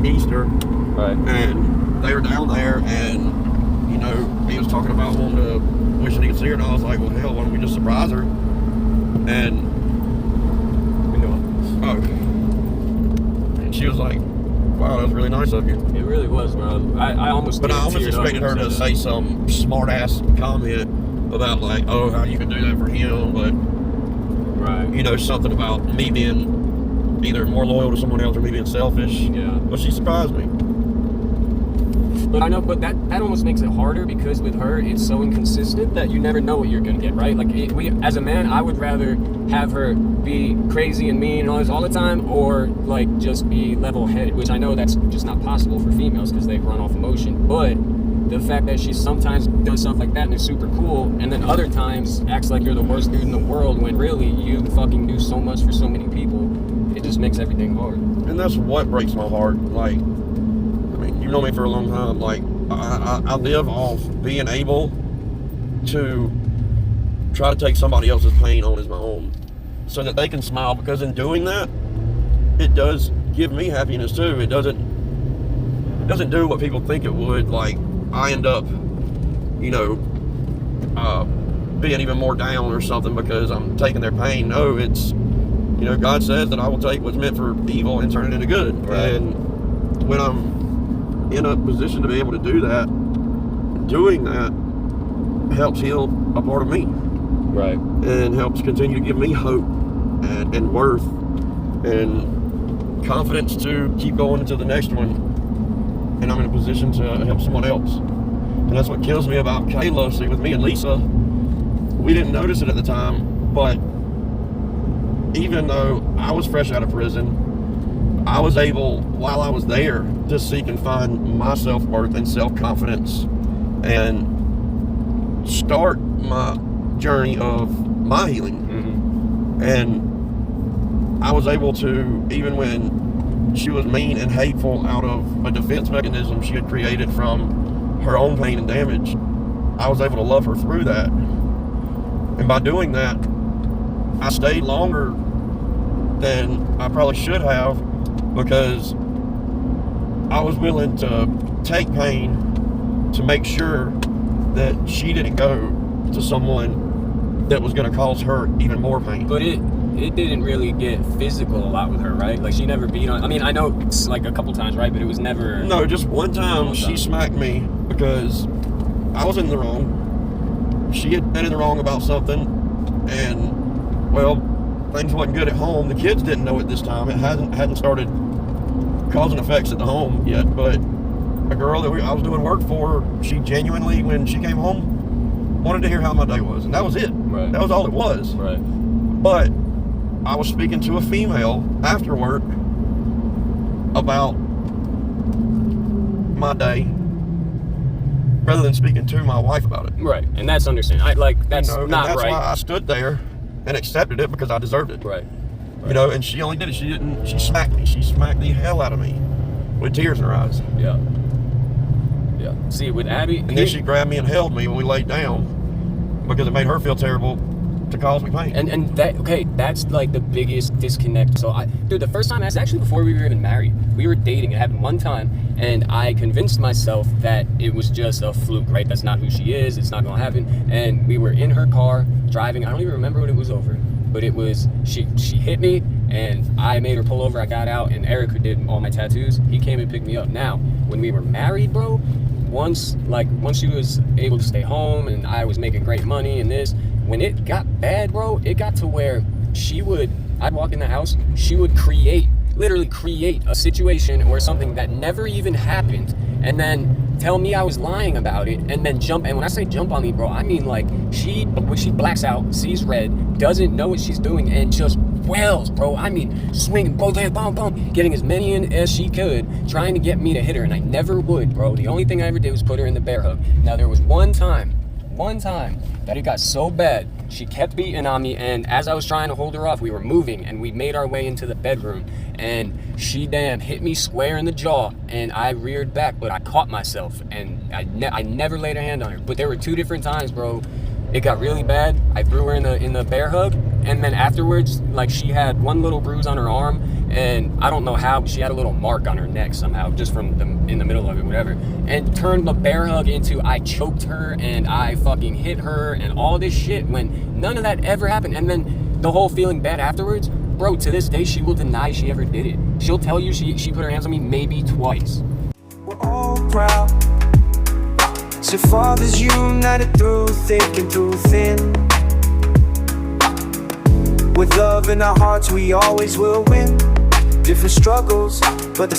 Easter. Right. And they were down there, and, you know, he was talking about wishing he could see her, and I was like, well, hell, why don't we just surprise her? And, and she was like, wow, that was really nice of you. It really was, bro. I almost expected her to say some smart-ass comment about, like, oh, how you can do that for him, but, right. you know, something about me being either more loyal to someone else or me being selfish. Yeah. But she surprised me. But I know, but that almost makes it harder because with her, it's so inconsistent that you never know what you're gonna get, right? Like, as a man, I would rather have her be crazy and mean and all this all the time, or like just be level-headed, which I know that's just not possible for females because they run off emotion. But the fact that she sometimes does stuff like that and is super cool, and then other times acts like you're the worst dude in the world when really you fucking do so much for so many people, it just makes everything hard. And that's what breaks my heart. Like, you know me for a long time. Like, I live off being able to try to take somebody else's pain on as my own so that they can smile, because in doing that, it does give me happiness too. It doesn't do what people think it would. Like, I end up, you know, being even more down or something because I'm taking their pain. No, it's, you know, God says that I will take what's meant for evil and turn it into good. Right. And when I'm in a position to be able to do that, doing that helps heal a part of me. Right. And helps continue to give me hope and worth and confidence to keep going into the next one. And I'm in a position to help someone else. And that's what kills me about Kayla. See, with me and Lisa, we didn't notice it at the time, but even though I was fresh out of prison, I was able, while I was there, to seek and find my self-worth and self-confidence and start my journey of my healing. Mm-hmm. And I was able to, even when she was mean and hateful out of a defense mechanism she had created from her own pain and damage, I was able to love her through that. And by doing that, I stayed longer than I probably should have, because I was willing to take pain to make sure that she didn't go to someone that was going to cause her even more pain. But it didn't really get physical a lot with her, right? Like, she never beat on, I mean, I know it's like a couple times, right? But it was never... No, just one time she smacked me because I was in the wrong. She had been in the wrong about something, and, well, things wasn't good at home. The kids didn't know it this time. It hadn't started causing effects at the home yet, but a girl that I was doing work for, she genuinely, when she came home, wanted to hear how my day was, and that was it. Right. That was all it was. Right. But I was speaking to a female after work about my day rather than speaking to my wife about it. Right, and that's understandable. That's not right. That's why I stood there and accepted it, because I deserved it. Right. You know, and she only did it. She smacked me. She smacked the hell out of me with tears in her eyes. Yeah. Yeah. See, with Abby... And then she grabbed me and held me when we laid down, because it made her feel terrible to cause me pain. And that, okay, that's like the biggest disconnect. So dude, the first time, actually before we were even married, we were dating. It happened one time, and I convinced myself that it was just a fluke, right? That's not who she is. It's not gonna happen. And we were in her car driving. I don't even remember what it was over, but it was, she hit me, and I made her pull over. I got out, and Eric, who did all my tattoos, he came and picked me up. Now, when we were married, bro, once she was able to stay home and I was making great money and this, when it got bad, bro, it got to where I'd walk in the house, she would literally create a situation or something that never even happened, and then tell me I was lying about it, and then jump. And when I say jump on me, bro, I mean, like, when she blacks out, sees red, doesn't know what she's doing, and just wails, bro. I mean, swinging both hands, boom, boom, getting as many in as she could, trying to get me to hit her, and I never would, bro. The only thing I ever did was put her in the bear hug. Now, there was one time that it got so bad, she kept beating on me, and as I was trying to hold her off, we were moving, and we made our way into the bedroom, and she hit me square in the jaw, and I reared back, but I caught myself, and I never laid a hand on her. But there were two different times, bro. It got really bad. I threw her in the bear hug, And then afterwards, like, she had one little bruise on her arm, and I don't know how, but she had a little mark on her neck somehow, just from in the middle of it, whatever. And turned the bear hug into I choked her and I fucking hit her and all this shit, when none of that ever happened. And then the whole feeling bad afterwards, bro, to this day, she will deny she ever did it. She'll tell you she put her hands on me maybe twice. We're all proud. So fathers united through thick and through thin. With love in our hearts, we always will win. Different struggles, but the